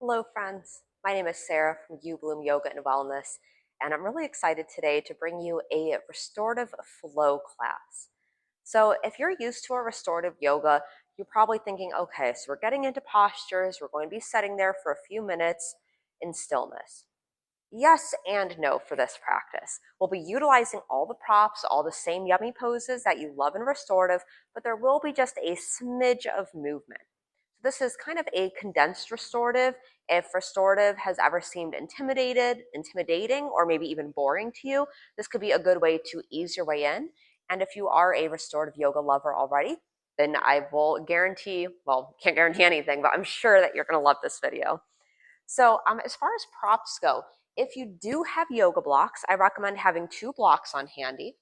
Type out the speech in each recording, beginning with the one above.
Hello, friends. My name is Sarah from YouBloom Yoga and Wellness, and I'm really excited today to bring you a restorative flow class. So, if you're used to a restorative yoga, you're probably thinking, okay, so we're getting into postures, we're going to be sitting there for a few minutes in stillness. Yes and no for this practice. We'll be utilizing all the props, all the same yummy poses that you love in restorative, but there will be just a smidge of movement. This is kind of a condensed restorative. If restorative has ever seemed intimidating, or maybe even boring to you, this could be a good way to ease your way in. And if you are a restorative yoga lover already, then I will guarantee, well, can't guarantee anything, but I'm sure that you're going to love this video. So as far as props go, if you do have yoga blocks, I recommend having 2 blocks on handy,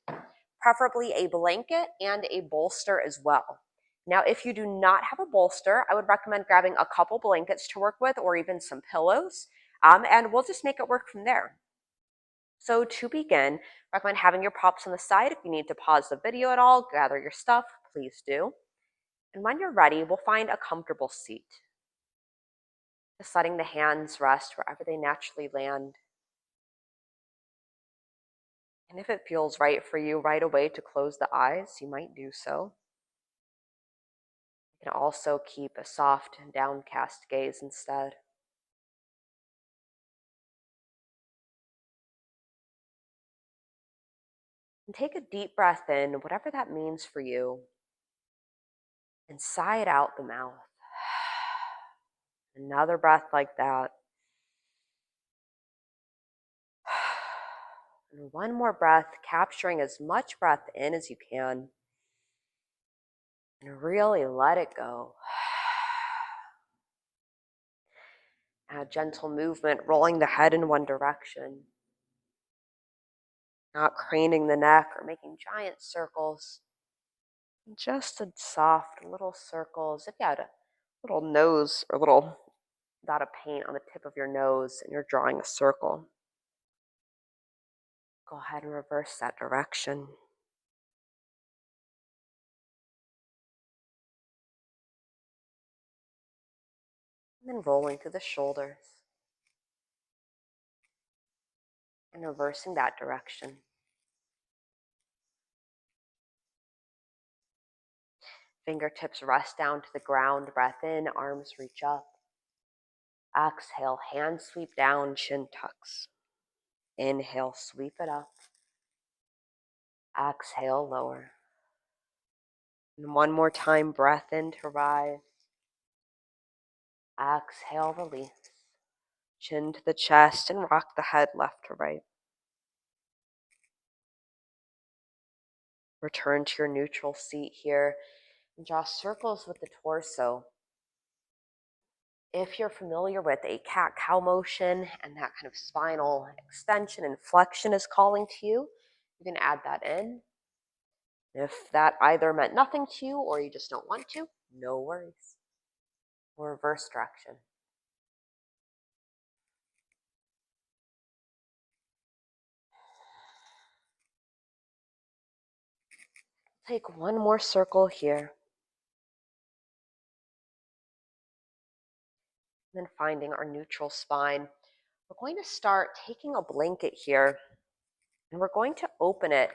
preferably a blanket and a bolster as well. Now, if you do not have a bolster, I would recommend grabbing a couple blankets to work with or even some pillows, and we'll just make it work from there. So to begin, I recommend having your props on the side. If you need to pause the video at all, gather your stuff, please do. And when you're ready, we'll find a comfortable seat. Just letting the hands rest wherever they naturally land. And if it feels right for you right away to close the eyes, you might do so. You can also keep a soft and downcast gaze instead. And take a deep breath in, whatever that means for you, and sigh it out the mouth. Another breath like that. And one more breath, capturing as much breath in as you can. And really let it go. A gentle movement, rolling the head in one direction. Not craning the neck or making giant circles. Just a soft little circles. If you had a little nose or a little dot of paint on the tip of your nose and you're drawing a circle, go ahead and reverse that direction. And then rolling through the shoulders and reversing that direction. Fingertips rest down to the ground, breath in, arms reach up. Exhale, hands sweep down, chin tucks. Inhale, sweep it up. Exhale, lower. And one more time, breath in to rise. Exhale, release. Chin to the chest and rock the head left to right. Return to your neutral seat here and draw circles with the torso. If you're familiar with a cat-cow motion and that kind of spinal extension and flexion is calling to you, you can add that in. If that either meant nothing to you or you just don't want to, no worries. Reverse direction. Take one more circle here. And then finding our neutral spine. We're going to start taking a blanket here and we're going to open it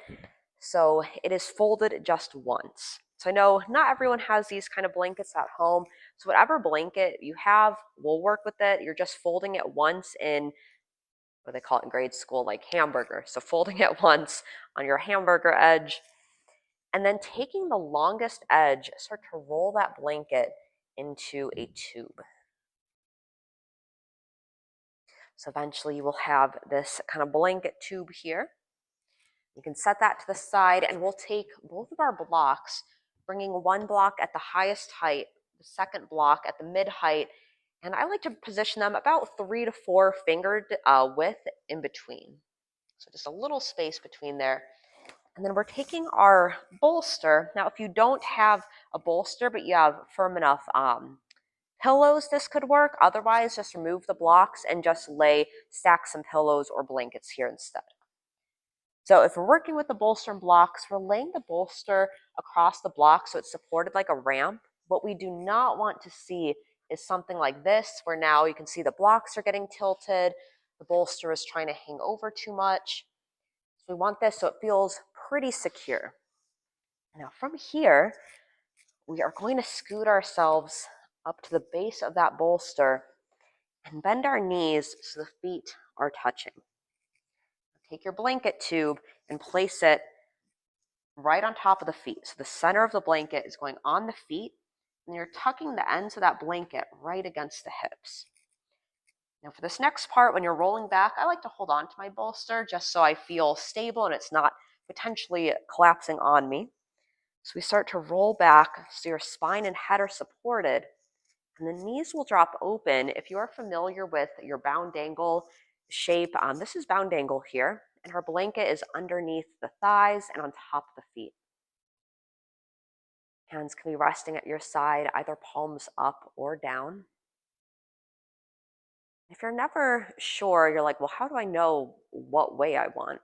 so it is folded just once. So I know not everyone has these kind of blankets at home. So whatever blanket you have, we'll work with it. You're just folding it once in what they call it in grade school, like hamburger. So folding it once on your hamburger edge. And then taking the longest edge, start to roll that blanket into a tube. So eventually you will have this kind of blanket tube here. You can set that to the side and we'll take both of our blocks, bringing one block at the highest height, the second block at the mid height, and I like to position them about 3 to 4 fingered width in between. So just a little space between there. And then we're taking our bolster. Now, if you don't have a bolster, but you have firm enough pillows, this could work. Otherwise, just remove the blocks and just stack some pillows or blankets here instead. So if we're working with the bolster and blocks, we're laying the bolster across the block so it's supported like a ramp. What we do not want to see is something like this, where now you can see the blocks are getting tilted, the bolster is trying to hang over too much. So we want this so it feels pretty secure. Now from here, we are going to scoot ourselves up to the base of that bolster and bend our knees so the feet are touching. Take your blanket tube and place it right on top of the feet. So the center of the blanket is going on the feet, and you're tucking the ends of that blanket right against the hips. Now for this next part, when you're rolling back, I like to hold on to my bolster just so I feel stable and it's not potentially collapsing on me. So we start to roll back so your spine and head are supported, and the knees will drop open. If you are familiar with your bound angle shape, this is bound angle here, and our blanket is underneath the thighs and on top of the feet. Hands can be resting at your side, either palms up or down. If you're never sure, you're like, well, how do I know what way I want?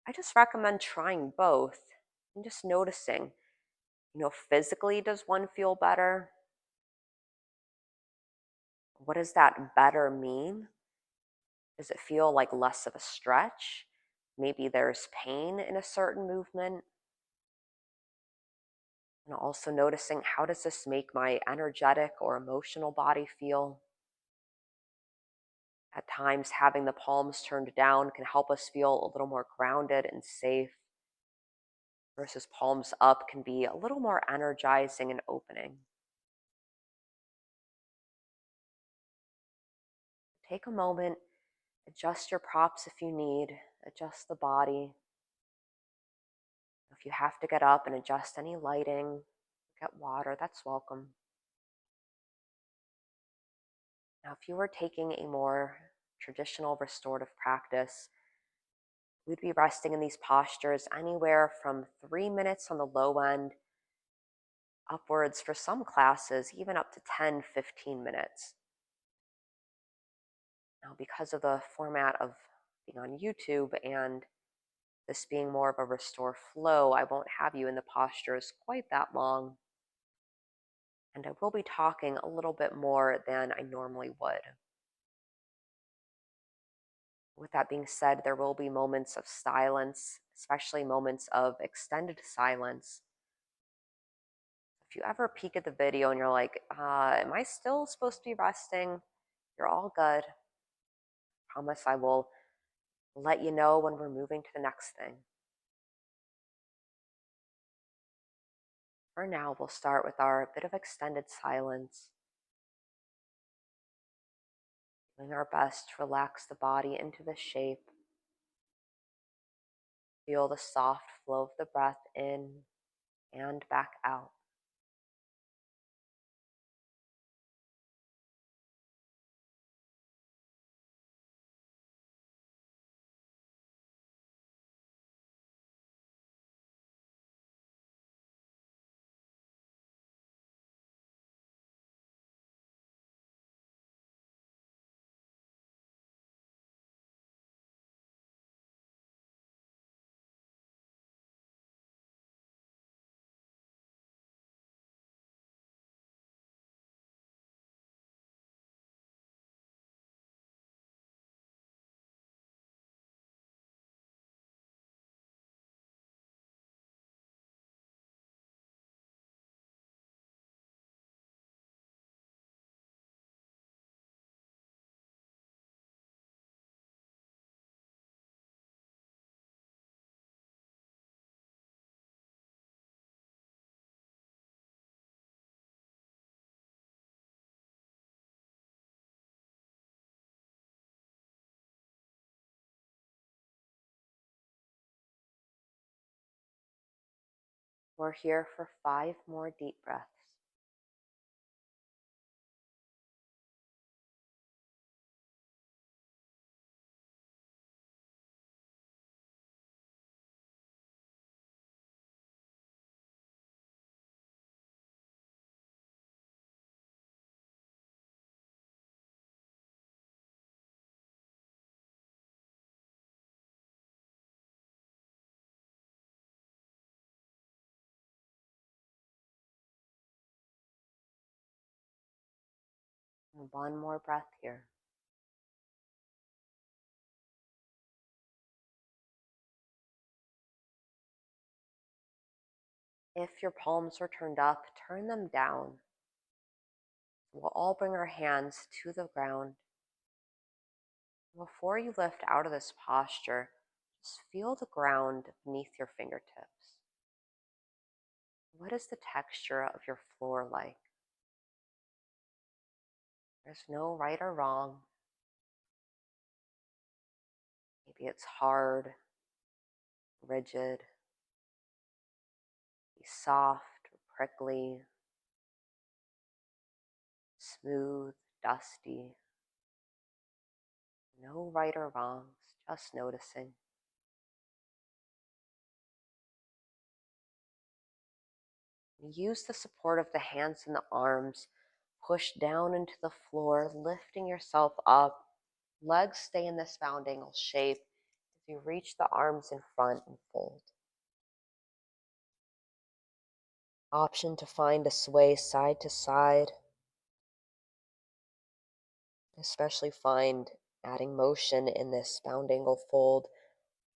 I just recommend trying both and just noticing, physically, does one feel better? What does that better mean? Does it feel like less of a stretch? Maybe there's pain in a certain movement. And also noticing, how does this make my energetic or emotional body feel? At times, having the palms turned down can help us feel a little more grounded and safe, versus palms up can be a little more energizing and opening. Take a moment, adjust your props if you need, adjust the body. If you have to get up and adjust any lighting, get water, that's welcome. Now, if you were taking a more traditional restorative practice, we'd be resting in these postures anywhere from 3 minutes on the low end, upwards for some classes, even up to 10, 15 minutes. Now, because of the format of being on YouTube and this being more of a restore flow, I won't have you in the postures quite that long. And I will be talking a little bit more than I normally would. With that being said, there will be moments of silence, especially moments of extended silence. If you ever peek at the video and you're like, am I still supposed to be resting? You're all good. Promise I will let you know when we're moving to the next thing. For now, we'll start with our bit of extended silence, doing our best to relax the body into the shape. Feel the soft flow of the breath in and back out. We're here for 5 more deep breaths. And one more breath here. If your palms are turned up, turn them down. We'll all bring our hands to the ground. Before you lift out of this posture, just feel the ground beneath your fingertips. What is the texture of your floor like? There's no right or wrong. Maybe it's hard, rigid, soft, prickly, smooth, dusty. No right or wrongs, just noticing. Use the support of the hands and the arms. Push down into the floor, lifting yourself up. Legs stay in this bound angle shape as you reach the arms in front and fold. Option to find a sway side to side. Especially find adding motion in this bound angle fold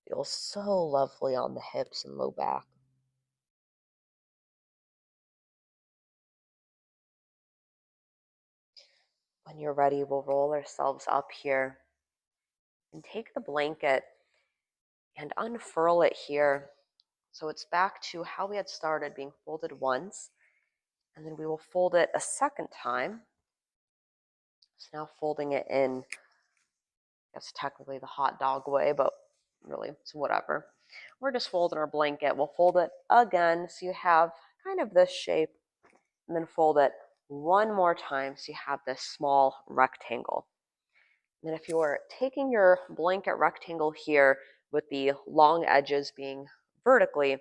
feels so lovely on the hips and low back. When you're ready, we'll roll ourselves up here and take the blanket and unfurl it here. So it's back to how we had started, being folded once, and then we will fold it a second time. So now folding it in, that's technically the hot dog way, but really it's whatever. We're just folding our blanket. We'll fold it again so you have kind of this shape, and then fold it one more time so you have this small rectangle. And then if you're taking your blanket rectangle here with the long edges being vertically,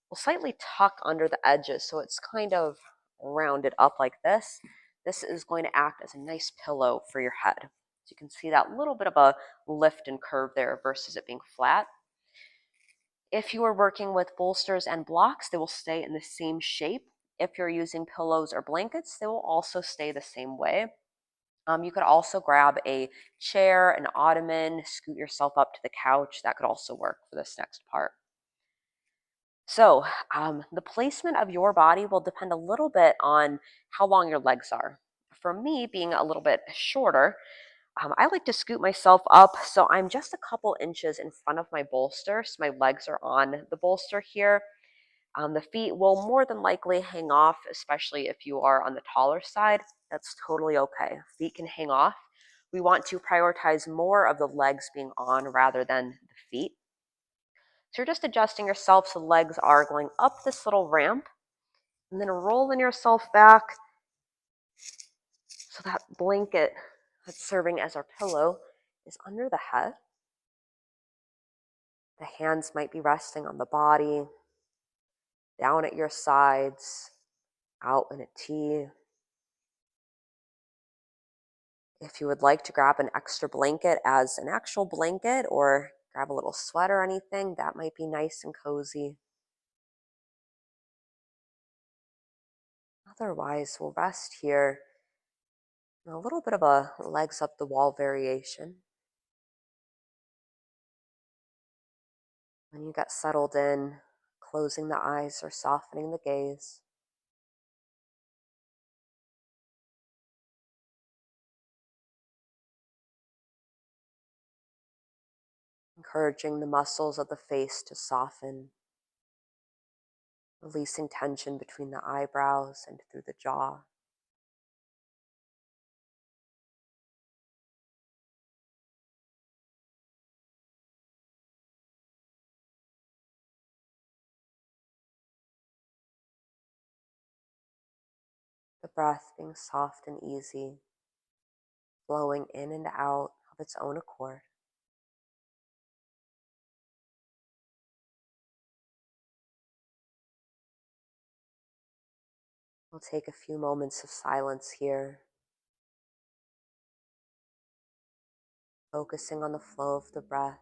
we'll slightly tuck under the edges so it's kind of rounded up like this. This is going to act as a nice pillow for your head. So you can see that little bit of a lift and curve there versus it being flat. If you are working with bolsters and blocks, they will stay in the same shape. If you're using pillows or blankets, they will also stay the same way. You could also grab a chair, an ottoman, scoot yourself up to the couch. That could also work for this next part. So the placement of your body will depend a little bit on how long your legs are. For me, being a little bit shorter, I like to scoot myself up so I'm just a couple inches in front of my bolster, so my legs are on the bolster here. The feet will more than likely hang off, especially if you are on the taller side. That's totally okay. Feet can hang off. We want to prioritize more of the legs being on rather than the feet. So you're just adjusting yourself so the legs are going up this little ramp, and then rolling yourself back so that blanket that's serving as our pillow is under the head. The hands might be resting on the body, down at your sides, out in a T. If you would like to grab an extra blanket as an actual blanket or grab a little sweater or anything, that might be nice and cozy. Otherwise, we'll rest here in a little bit of a legs up the wall variation. When you get settled in, closing the eyes or softening the gaze. Encouraging the muscles of the face to soften, releasing tension between the eyebrows and through the jaw. The breath being soft and easy, flowing in and out of its own accord. We'll take a few moments of silence here, focusing on the flow of the breath.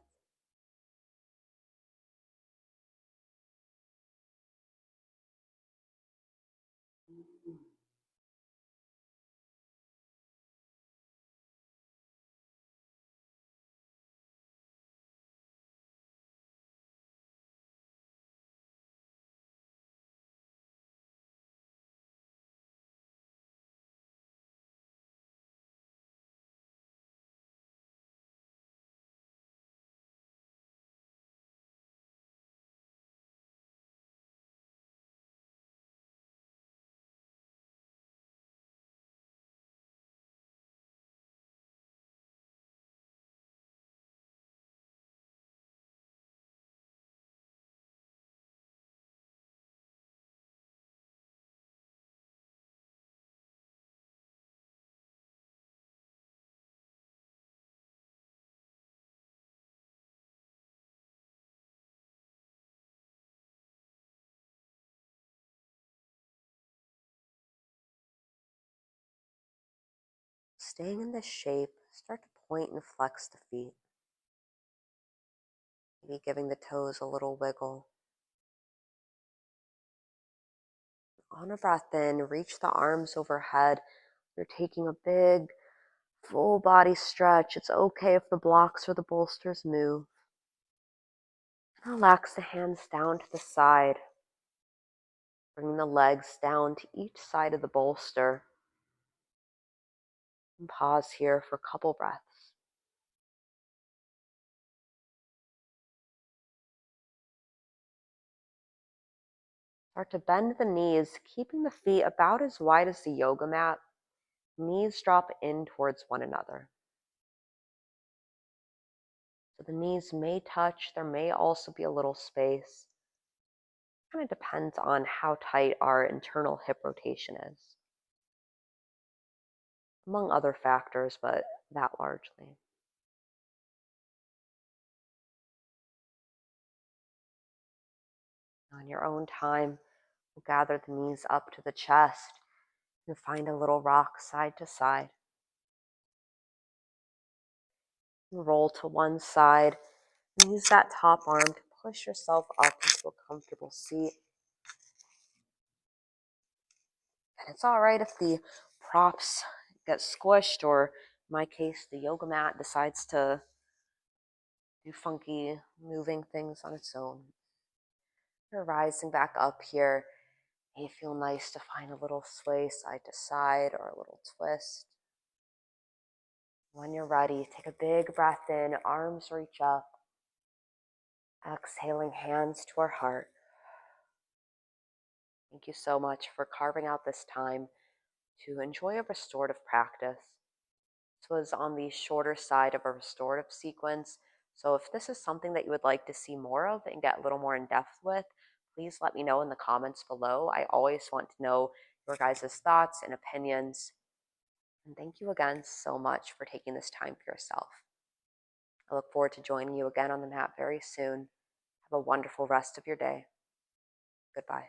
Staying in this shape, start to point and flex the feet, maybe giving the toes a little wiggle. On a breath in, reach the arms overhead. You're taking a big, full body stretch. It's okay if the blocks or the bolsters move. Relax the hands down to the side. Bring the legs down to each side of the bolster. And pause here for a couple breaths. Start to bend the knees, keeping the feet about as wide as the yoga mat. Knees drop in towards one another. So the knees may touch. There may also be a little space. Kind of depends on how tight our internal hip rotation is, among other factors, but that largely. On your own time, we'll gather the knees up to the chest and find a little rock side to side. And roll to one side. And use that top arm to push yourself up into a comfortable seat. And it's all right if the props get squished, or in my case, the yoga mat decides to do funky moving things on its own. You're rising back up here. It may feel nice to find a little sway side to side or a little twist. When you're ready, take a big breath in, arms reach up. Exhaling, hands to our heart. Thank you so much for carving out this time to enjoy a restorative practice. This was on the shorter side of a restorative sequence. So if this is something that you would like to see more of and get a little more in depth with, please let me know in the comments below. I always want to know your guys' thoughts and opinions. And thank you again so much for taking this time for yourself. I look forward to joining you again on the mat very soon. Have a wonderful rest of your day. Goodbye.